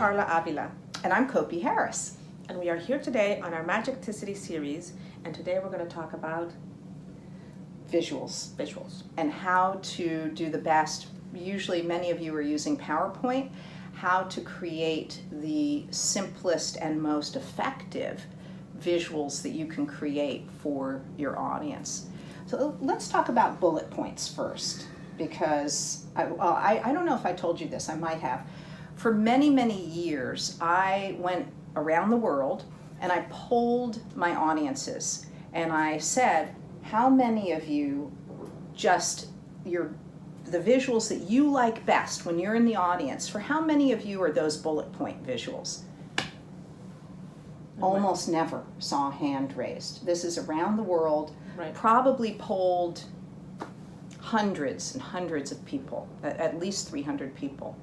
Carla Avila. And I'm Kopi Harris. And we are here today on our Magicticity series. And today we're going to talk about Visuals. And how to do the best. Usually many of you are using PowerPoint. How to create the simplest and most effective visuals that you can create for your audience. So let's talk about bullet points first, because I don't know if I told you this, I might have. For many, many years, I went around the world and I polled my audiences and I said, how many of you the visuals that you like best when you're in the audience, for how many of you are those bullet point visuals? Almost never saw a hand raised. This is around the world, probably polled hundreds and hundreds of people, at least 300 people.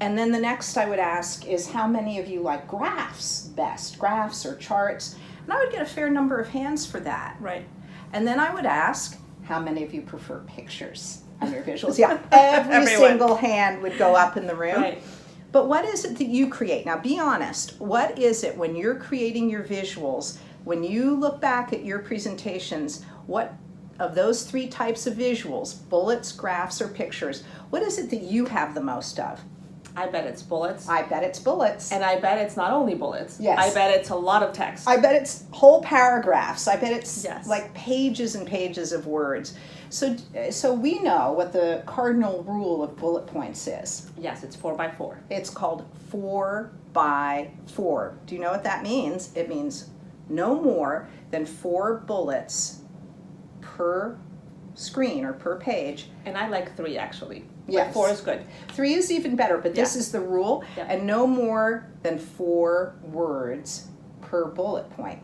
And then the next I would ask is, how many of you like graphs best, graphs or charts? And I would get a fair number of hands for that. Right. And then I would ask, how many of you prefer pictures on your visuals? Yeah, every single hand would go up in the room. Right. But what is it that you create? Now be honest, what is it when you're creating your visuals, when you look back at your presentations, what of those three types of visuals, bullets, graphs, or pictures, what is it that you have the most of? I bet it's bullets. I bet it's bullets. And I bet it's not only bullets. Yes. I bet it's a lot of text. I bet it's whole paragraphs. I bet it's like pages and pages of words. So we know what the cardinal rule of bullet points is. Yes, it's 4 by 4. It's called 4 by 4. Do you know what that means? It means no more than 4 bullets per screen or per page. And I like 3 actually. Yes. 4 is good. 3 is even better, but this is the rule. Yeah. And no more than 4 words per bullet point.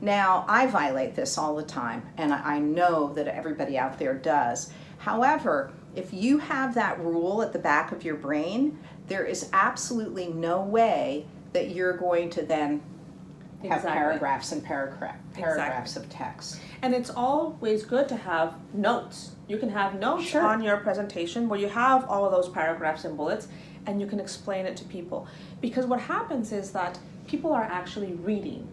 Now, I violate this all the time, and I know that everybody out there does. However, if you have that rule at the back of your brain, there is absolutely no way that you're going to then have paragraphs and paragraphs of text. And it's always good to have notes. You can have notes on your presentation where you have all of those paragraphs and bullets, and you can explain it to people. Because what happens is that people are actually reading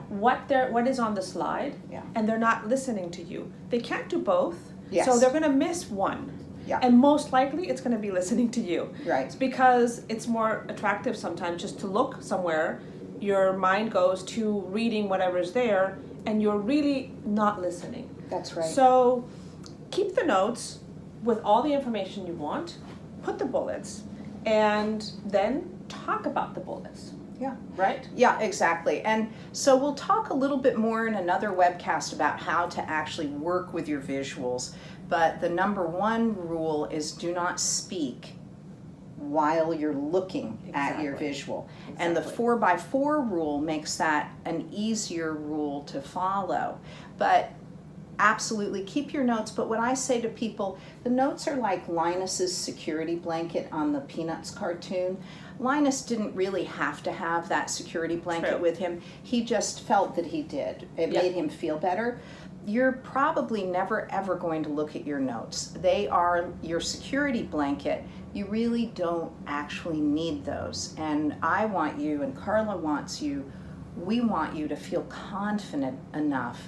what is on the slide, and they're not listening to you. They can't do both, so they're going to miss one. Yeah. And most likely it's going to be listening to you. Right. It's because it's more attractive sometimes just to look somewhere. Your mind goes to reading whatever's there, and you're really not listening. That's right. So keep the notes with all the information you want, put the bullets, and then talk about the bullets. Yeah. Right? Yeah, exactly. And so we'll talk a little bit more in another webcast about how to actually work with your visuals. But the number one rule is do not speak while you're looking at your visual. And the 4 by 4 rule makes that an easier rule to follow. But absolutely keep your notes. But what I say to people, the notes are like Linus's security blanket on the Peanuts cartoon. Linus didn't really have to have that security blanket with him. He just felt that he did. It made him feel better. You're probably never ever going to look at your notes. They are your security blanket. You really don't actually need those. And I want you, and Carla wants you, we want you to feel confident enough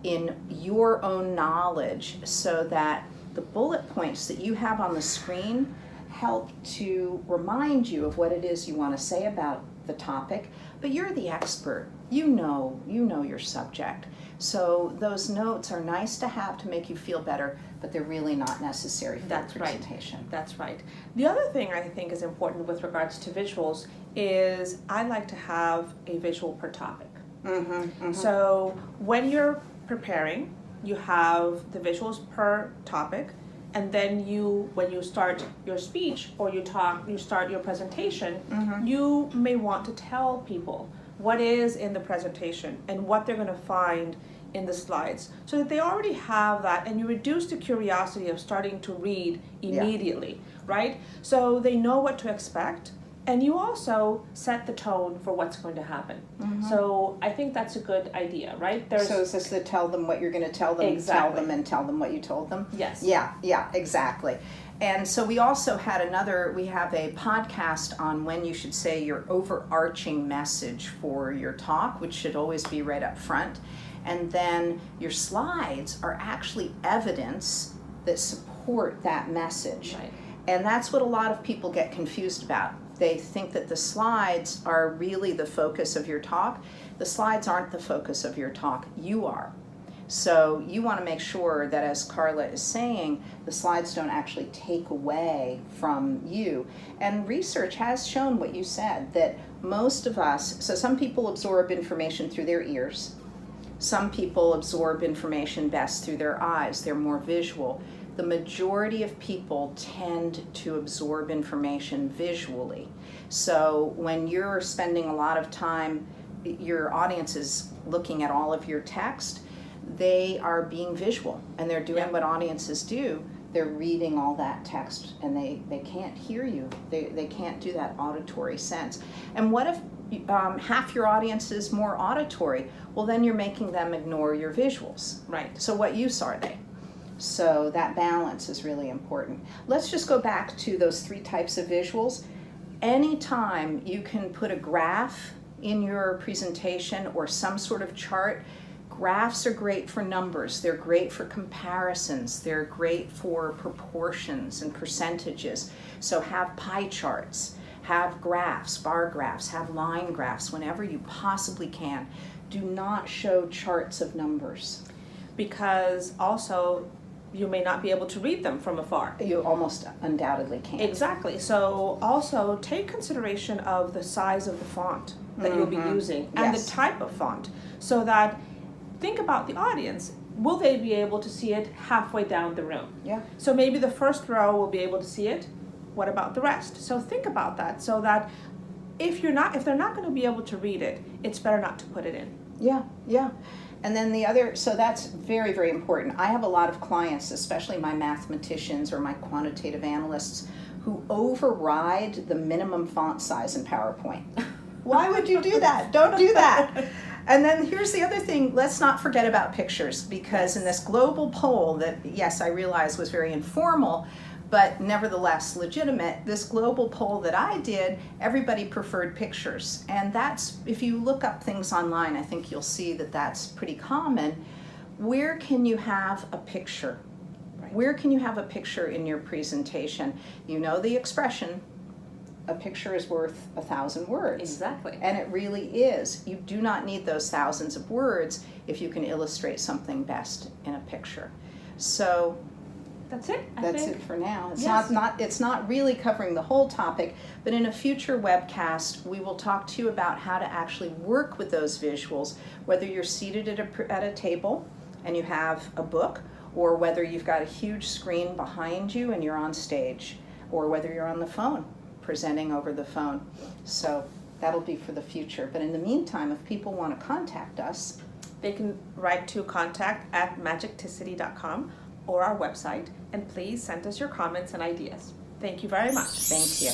in your own knowledge so that the bullet points that you have on the screen help to remind you of what it is you want to say about the topic, but you're the expert. You know your subject. So those notes are nice to have to make you feel better, but they're really not necessary for the presentation. That's right. The other thing I think is important with regards to visuals is I like to have a visual per topic. So when you're preparing, you have the visuals per topic, and then when you start your speech or you start your presentation, you may want to tell people what is in the presentation and what they're going to find in the slides, so that they already have that, and you reduce the curiosity of starting to read immediately, right? So they know what to expect, And you also set the tone for what's going to happen. So I think that's a good idea, right? So is this to tell them what you're going to tell them, Exactly. tell them, and tell them what you told them? Yes. Yeah, exactly. And so we also had we have a podcast on when you should say your overarching message for your talk, which should always be right up front. And then your slides are actually evidence that support that message. Right. And that's what a lot of people get confused about. They think that the slides are really the focus of your talk. The slides aren't the focus of your talk. You are. So you want to make sure that, as Carla is saying, the slides don't actually take away from you. And research has shown what you said, that most of us, so some people absorb information through their ears. Some people absorb information best through their eyes. They're more visual. The majority of people tend to absorb information visually. So when you're spending a lot of time, your audience is looking at all of your text, they are being visual, and they're doing what audiences do. They're reading all that text, and they can't hear you. They can't do that auditory sense. And what if half your audience is more auditory? Well, then you're making them ignore your visuals. Right. So what use are they? So that balance is really important. Let's just go back to those 3 types of visuals. Anytime you can put a graph in your presentation or some sort of chart, graphs are great for numbers. They're great for comparisons. They're great for proportions and percentages. So have pie charts, have graphs, bar graphs, have line graphs whenever you possibly can. Do not show charts of numbers. Because also, you may not be able to read them from afar. You almost undoubtedly can't. Exactly. So also take consideration of the size of the font that you'll be using and the type of font, so that think about the audience. Will they be able to see it halfway down the room? Yeah. So maybe the first row will be able to see it. What about the rest? So think about that, so that if they're not going to be able to read it, it's better not to put it in. Yeah. And then so that's very, very important. I have a lot of clients, especially my mathematicians or my quantitative analysts, who override the minimum font size in PowerPoint. Why would you do that? Don't do that. And then here's the other thing, let's not forget about pictures, because in this global poll that, yes, I realize was very informal, but nevertheless legitimate, this global poll that I did, everybody preferred pictures. And that's, if you look up things online, I think you'll see that that's pretty common. Where can you have a picture? Right. Where can you have a picture in your presentation? You know the expression, a picture is worth 1,000 words. Exactly. And it really is. You do not need those thousands of words if you can illustrate something best in a picture. So that's it. That's it for now. It's Yes. it's not really covering the whole topic, but in a future webcast, we will talk to you about how to actually work with those visuals, whether you're seated at a table and you have a book, or whether you've got a huge screen behind you and you're on stage, or whether you're on the phone, presenting over the phone. So that'll be for the future. But in the meantime, if people want to contact us, they can write to contact@magicticity.com or our website, and please send us your comments and ideas. Thank you very much. Thank you.